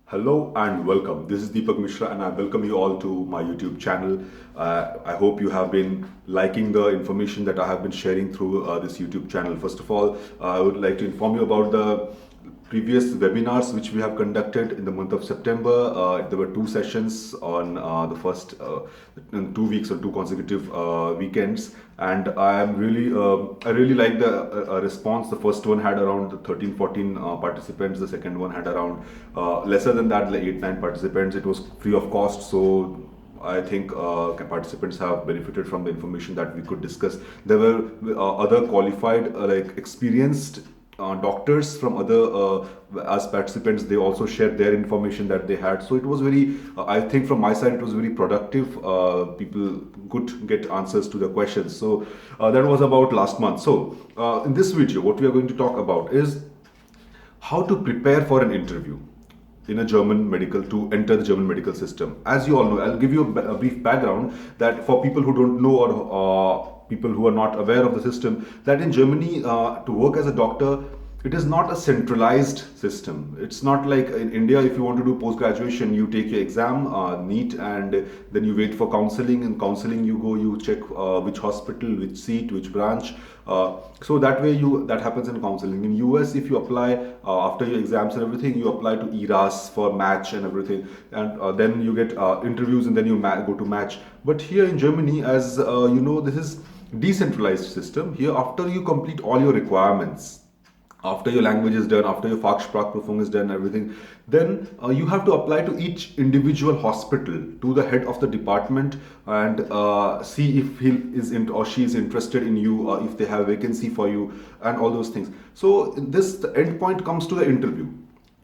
Hello and welcome. This is Deepak Mishra, and I welcome you all to my YouTube channel. I hope you have been liking the information that I have been sharing through this YouTube channel. First of all, I would like to inform you about the previous webinars which we have conducted in the month of September. There were two sessions on the first in 2 weeks or two consecutive weekends, and I really like the response. The first one had around 13 14 participants. The second one had around lesser than that, like 8 9 participants. It was free of cost, so I think participants have benefited from the information that we could discuss. There were other qualified, like experienced doctors from other as participants. They also shared their information that they had. So it was very, I think from my side, it was very productive. People could get answers to the questions. So that was about last month. So in this video, what we are going to talk about is how to prepare for an interview in a German medical to enter the German medical system. As you all know, I'll give you a brief background that for people who don't know or people who are not aware of the system, that in Germany, to work as a doctor, it is not a centralized system. It's not like in India. If you want to do post graduation, you take your exam, NEET, and then you wait for counseling. In counseling, you go, you check which hospital, which seat, which branch. So that way, that happens in counseling. In US, if you apply after your exams and everything, you apply to ERAS for match and everything, and then you get interviews, and then you go to match. But here in Germany, as you know, this is decentralized system. Here, after you complete all your requirements, after your language is done, after your Fachsprachprüfung is done, everything, then you have to apply to each individual hospital, to the head of the department, and see if he is in, or she is interested in you, if they have a vacancy for you, and all those things. So this, the end point comes to the interview.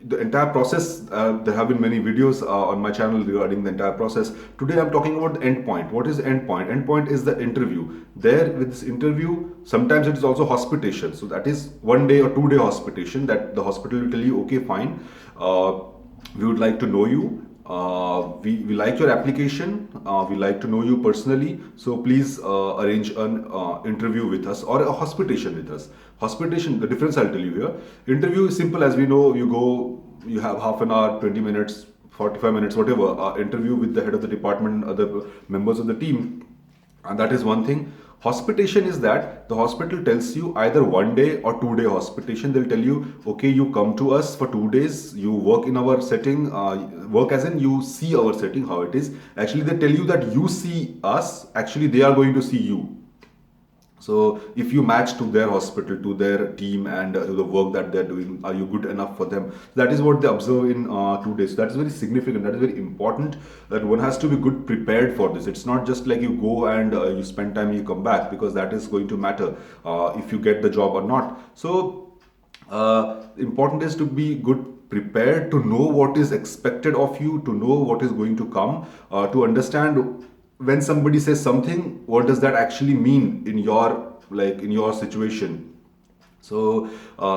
The entire process, there have been many videos on my channel regarding the entire process. Today I'm talking about the end point. What is the end point? End point is the interview. There, with this interview, sometimes it is also hospitation. So that is 1 day or 2 day hospitation, that the hospital will tell you, okay, fine, we would like to know you. We like your application. We like to know you personally. So please arrange an interview with us, or a hospitation with us. Hospitation, the difference I'll tell you here. Interview is simple, as we know. You go, you have half an hour, 20 minutes, 45 minutes, whatever. Interview with the head of the department, other members of the team, and that is one thing. Hospitation is that the hospital tells you either 1 day or 2 day hospitation. They'll tell you, okay, you come to us for 2 days, you work in our setting, work as in you see our setting, how it is. Actually, they tell you that you see us, actually, they are going to see you. So if you match to their hospital, to their team, and to the work that they're doing, are you good enough for them? That is what they observe in 2 days. So that is very significant. That is very important. That one has to be good prepared for this. It's not just like you go and you spend time and you come back, because that is going to matter if you get the job or not. So important is to be good prepared, to know what is expected of you, to know what is going to come, to understand when somebody says something, what does that actually mean in your, like, in your situation. So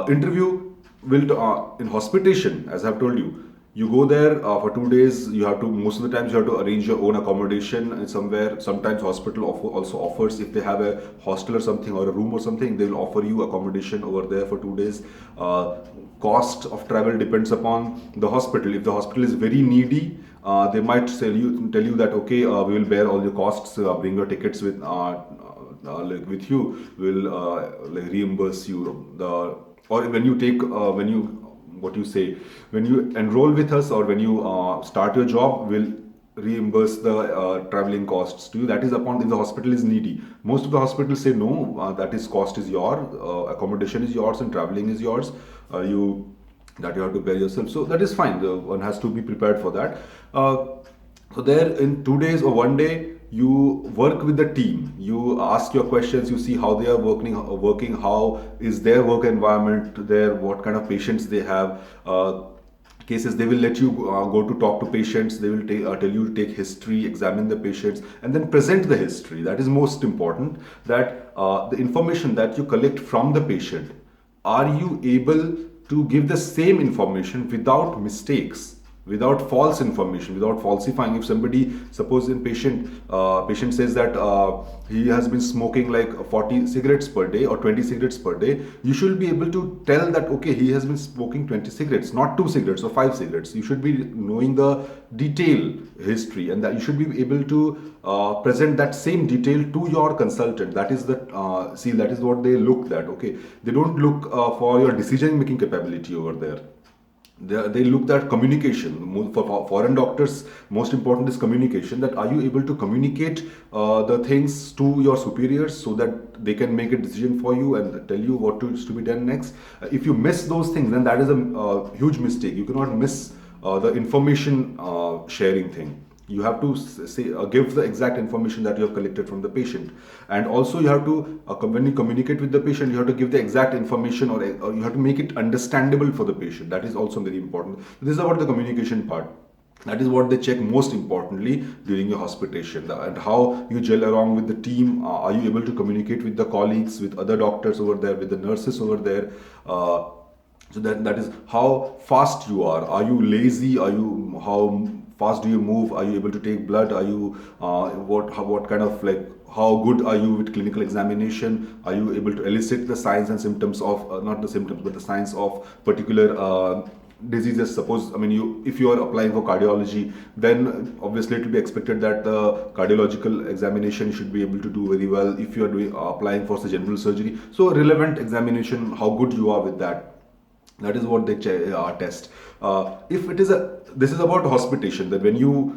interview will in hospitation, as I've told you, you go there for 2 days. You have to, most of the times you have to arrange your own accommodation somewhere. Sometimes hospital also offers, if they have a hostel or something, or a room or something, they will offer you accommodation over there for 2 days. Cost of travel depends upon the hospital. If the hospital is very needy, they might tell you that, okay, we will bear all your costs, bring your tickets with like with you, will like reimburse you the, or when you take when you, what you say, when you enroll with us, or when you start your job, will reimburse the traveling costs to you. That is upon, if the hospital is needy. Most of the hospitals say no, that is, cost is your, accommodation is yours, and traveling is yours, you that you have to bear yourself. So that is fine. One has to be prepared for that. So there, in 2 days or 1 day, you work with the team. You ask your questions. You see how they are working. How is their work environment there? What kind of patients they have. Cases, they will let you go to talk to patients. They will tell you to take history, examine the patients, and then present the history. That is most important. That the information that you collect from the patient, are you able to give the same information without mistakes? without false information, without falsifying. If somebody, suppose in patient says that he has been smoking like 40 cigarettes per day or 20 cigarettes per day, you should be able to tell that okay, he has been smoking 20 cigarettes, not 2 cigarettes or 5 cigarettes. You should be knowing the detail history, and that you should be able to present that same detail to your consultant. That is the see, that is what they look at. Okay, they don't look for your decision making capability over there. They looked at communication. For foreign doctors, most important is communication. That are you able to communicate the things to your superiors so that they can make a decision for you and tell you what is to be done next. If you miss those things, then that is a huge mistake. You cannot miss the information sharing thing. You have to say give the exact information that you have collected from the patient, and also you have to when you communicate with the patient, you have to give the exact information, or you have to make it understandable for the patient. That is also very important. This is about the communication part. That is what they check most importantly during your hospitation, and how you gel along with the team. Are you able to communicate with the colleagues, with other doctors over there, with the nurses over there? So that is how fast you are. Are you lazy? Are you how fast do you move? Are you able to take blood? Are you what kind of like how good are you with clinical examination? Are you able to elicit the signs and symptoms of not the symptoms but the signs of particular diseases? Suppose, I mean, if you are applying for cardiology, then obviously it will be expected that the cardiological examination should be able to do very well. If you are doing applying for the general surgery, so relevant examination, how good you are with that. That is what they test. If it is this is about hospitation, that when you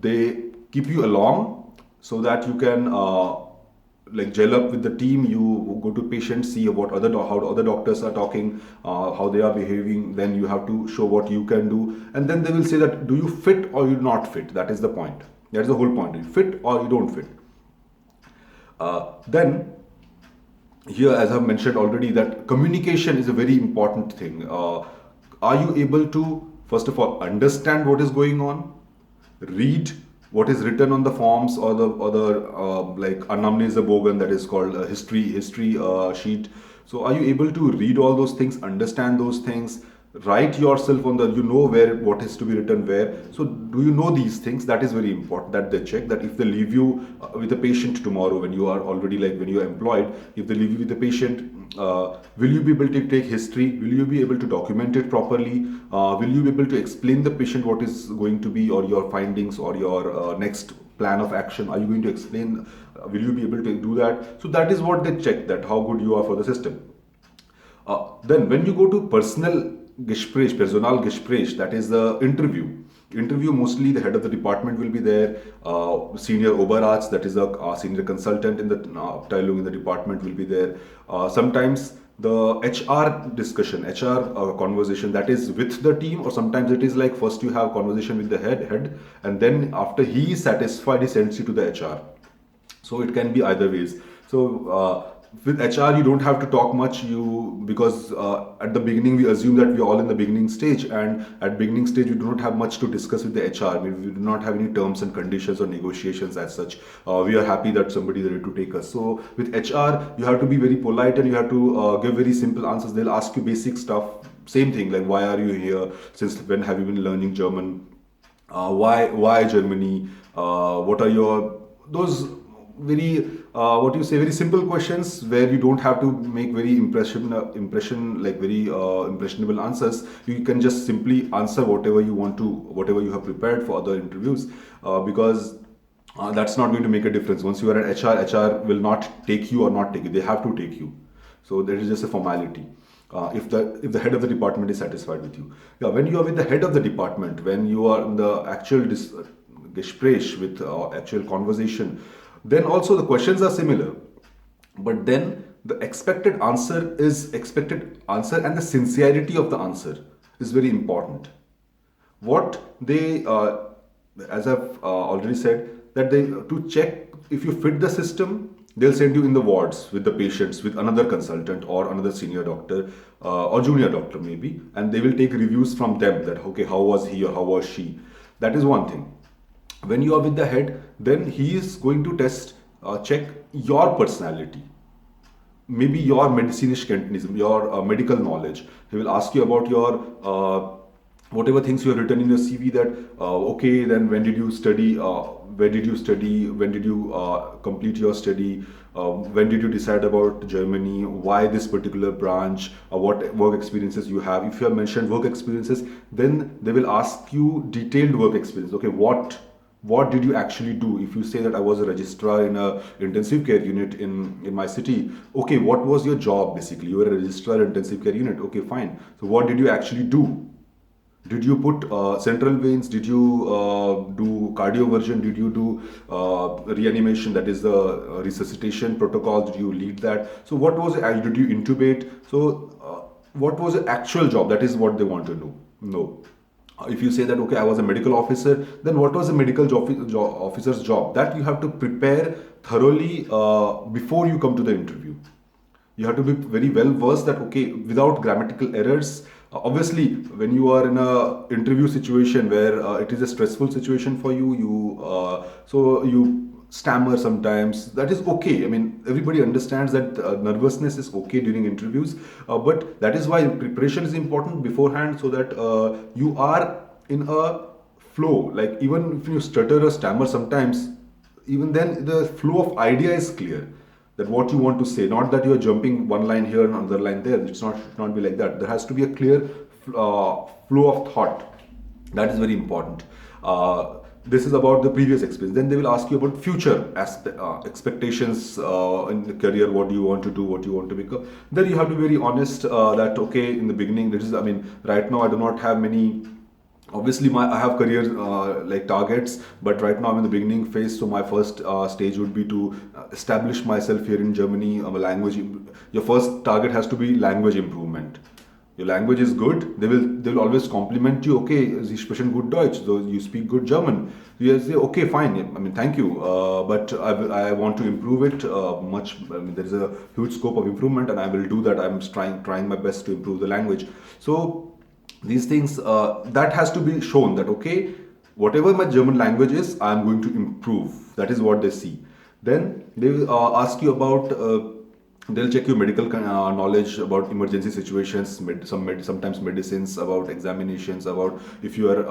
they keep you along so that you can like gel up with the team. You go to patients, see what how other doctors are talking, how they are behaving. Then you have to show what you can do, and then they will say that do you fit or you not fit. That is the point. That is the whole point. You fit or you don't fit. Then here, as I've mentioned already, that communication is a very important thing. Are you able to, first of all, understand what is going on, read what is written on the forms or the like Anamnesebogen, that is called a history sheet. So are you able to read all those things, understand those things, write yourself on the, you know where what is to be written where. So do you know these things? That is very important, that they check. That if they leave you with a patient tomorrow, when you are already like when you are employed, if they leave you with a patient, will you be able to take history? Will you be able to document it properly? Will you be able to explain the patient what is going to be, or your findings, or your next plan of action? Are you going to explain? Will you be able to do that? So that is what they check, that how good you are for the system. Then when you go to personal Gespräch, that is the interview. Mostly the head of the department will be there, senior Oberarzt, that is a senior consultant in the Abteilung in the department will be there. Sometimes the HR discussion, HR conversation, that is with the team, or sometimes it is like first you have conversation with the head, and then after he is satisfied, he sends you to the HR. So it can be either ways. So with HR, you don't have to talk much, because at the beginning we assume that we're all in the beginning stage, and at beginning stage we do not have much to discuss with the HR. We do not have any terms and conditions or negotiations as such. We are happy that somebody is ready to take us. So with HR, you have to be very polite, and you have to give very simple answers. They'll ask you basic stuff. Same thing, like why are you here? Since when have you been learning German? Why Germany? What are your those very very simple questions, where you don't have to make very impressionable answers. You can just simply answer whatever you want to, whatever you have prepared for other interviews, because that's not going to make a difference. Once you are at HR will not take you or not take you. They have to take you. So that is just a formality. If the head of the department is satisfied with you. Yeah, when you are with the head of the department, when you are in the actual Gespräch, with actual conversation, then also the questions are similar, but then the expected answer and the sincerity of the answer is very important. What they, as I've already said, that they to check if you fit the system, they'll send you in the wards with the patients with another consultant or another senior doctor or junior doctor maybe, and they will take reviews from them that okay, how was he or how was she. That is one thing. When you are with the head, then he is going to check your personality, maybe your medizinisch Kenntnis, your medical knowledge. He will ask you about your whatever things you have written in your CV, that okay, then when did you study, where did you study, when did you complete your study, when did you decide about Germany, why this particular branch, what work experiences you have. If you have mentioned work experiences, then they will ask you detailed work experience. Okay, what did you actually do? If you say that I was a registrar in a intensive care unit in my city, okay, what was your job basically? You were a registrar in intensive care unit. Okay, fine. So what did you actually do? Did you put central veins? Did you do cardioversion? Did you do reanimation? That is the resuscitation protocol. Did you lead that? So what was it? Did you intubate? So what was the actual job? That is what they want to know. No. If you say that okay, I was a medical officer, then what was a medical officer's job? That you have to prepare thoroughly before you come to the interview. You have to be very well versed that okay, without grammatical errors. Obviously when you are in a interview situation where it is a stressful situation for you, so you stammer sometimes, that is okay. I mean, everybody understands that nervousness is okay during interviews, but that is why preparation is important beforehand, so that you are in a flow. Like even if you stutter or stammer sometimes, even then the flow of idea is clear, that what you want to say, not that you are jumping one line here and another line there. It's not, should not be like that. There has to be a clear flow of thought. That is very important. This is about the previous experience. Then they will ask you about future expectations in the career. What do you want to do? What do you want to become? Then you have to be very honest that okay, in the beginning, this is, I mean, right now I do not have many. Obviously I have career like targets, but right now I'm in the beginning phase. So my first stage would be to establish myself here in Germany. Language, your first target has to be language improvement. Your language is good, they will always compliment you. Okay, Sie sprechen gut Deutsch, so you speak good German. You say okay, fine, I mean, thank you, but I want to improve it much. I mean, there is a huge scope of improvement, and I will do that. I'm trying my best to improve the language. So these things, that has to be shown that okay, whatever my German language is, I'm going to improve. That is what they see. Then they will ask you about they'll check your medical knowledge about emergency situations, sometimes medicines, about examinations, about if you are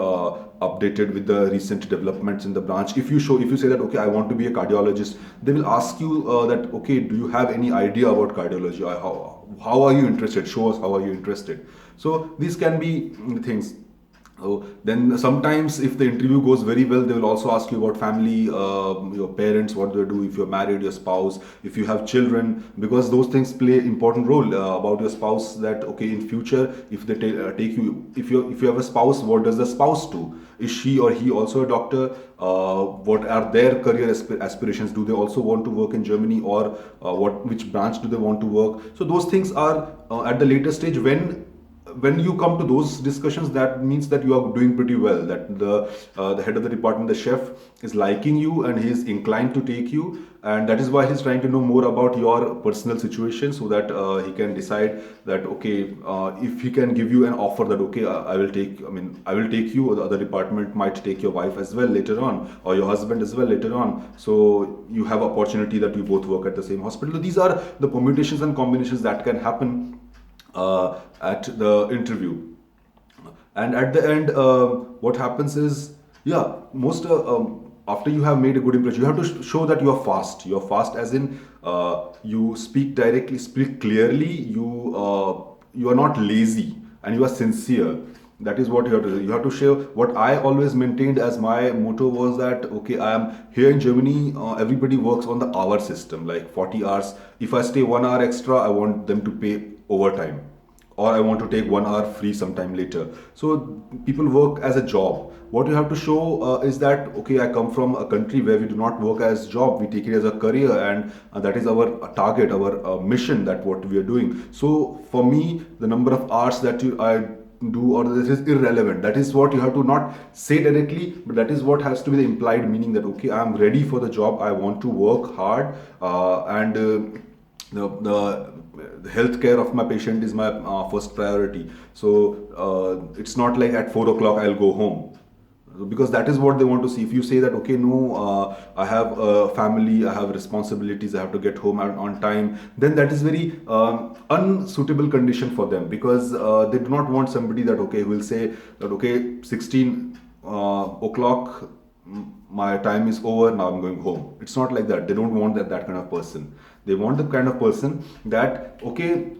updated with the recent developments in the branch. If you say that okay, I want to be a cardiologist, they will ask you that okay, do you have any idea about cardiology? How are you interested? Show us how are you interested. So these can be things. So then sometimes if the interview goes very well, they will also ask you about family, your parents, what they do, if you're married, your spouse, if you have children, because those things play important role about your spouse. That okay, in future, if they take you, if you have a spouse, what does the spouse do? Is she or he also a doctor? What are their career aspirations? Do they also want to work in Germany, or which branch do they want to work? So those things are at the later stage. When you come to those discussions, that means that you are doing pretty well, that the head of the department, the chef, is liking you and he is inclined to take you, and that is why he's trying to know more about your personal situation, so that he can decide that okay, if he can give you an offer that okay, I will take you, or the other department might take your wife as well later on, or your husband as well later on, so you have opportunity that you both work at the same hospital. These are the permutations and combinations that can happen at the interview. And at the end, what happens is, yeah, most after you have made a good impression, you have to show that you are fast. You are fast as in you speak directly, speak clearly. You are not lazy, and you are sincere. That is what you have to do. You have to show. What I always maintained as my motto was that okay, I am here in Germany. Everybody works on the hour system, like 40 hours. If I stay 1 hour extra, I want them to pay overtime, or I want to take 1 hour free sometime later. So people work as a job. What you have to show is that okay, I come from a country where we do not work as job, we take it as a career, and that is our target, our mission, that what we are doing. So for me, the number of hours that I do or this is irrelevant. That is what you have to not say directly, but that is what has to be the implied meaning, that okay, I am ready for the job, I want to work hard, and the health care of my patient is my first priority. So it's not like at 4 o'clock I'll go home. because that is what they want to see. If you say that, okay, no, I have a family, I have responsibilities, I have to get home on time, then that is very unsuitable condition for them, because they do not want somebody that, okay, who will say that, okay, 16 o'clock, my time is over, now I'm going home. It's not like that. They don't want that kind of person. They want the kind of person that, okay,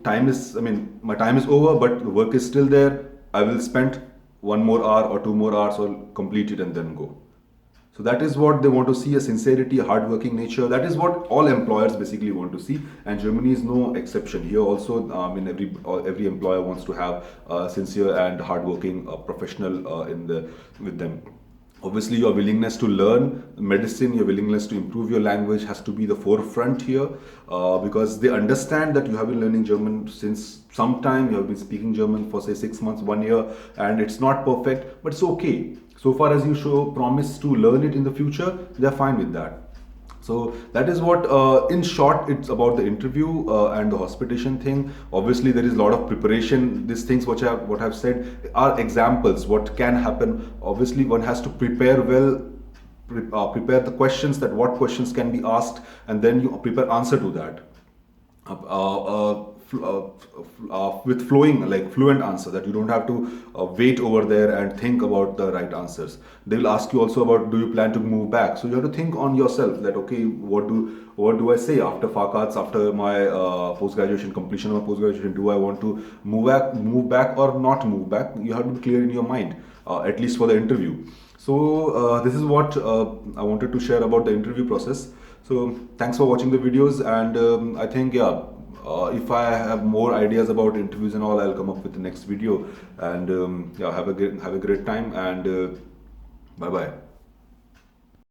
my time is over, but the work is still there. I will spend 1 more hour or 2 more hours, or complete it and then go. So that is what they want to see, a sincerity, a hardworking nature. That is what all employers basically want to see, and Germany is no exception. Here also, every employer wants to have sincere and hardworking professional with them. Obviously, your willingness to learn medicine, your willingness to improve your language has to be the forefront here, because they understand that you have been learning German since some time. You have been speaking German for, say, 6 months, 1 year, and it's not perfect, but it's okay. So far as you show promise to learn it in the future, they're fine with that. So that is what, in short, it's about the interview and the hospitation thing. Obviously, there is a lot of preparation. These things what I've said are examples what can happen. Obviously, one has to prepare well, prepare the questions, that what questions can be asked, and then you prepare answer to that. With flowing, like fluent answer, that you don't have to wait over there and think about the right answers. They will ask you also about, do you plan to move back? So you have to think on yourself that, okay, what do I say after FACATS, after my post-graduation, completion of my post-graduation? Do I want to move back or not move back? You have to be clear in your mind, at least for the interview. So this is what I wanted to share about the interview process. So thanks for watching the videos, and I think, yeah, if I have more ideas about interviews and all, I'll come up with the next video. And yeah, have a great time, and bye bye.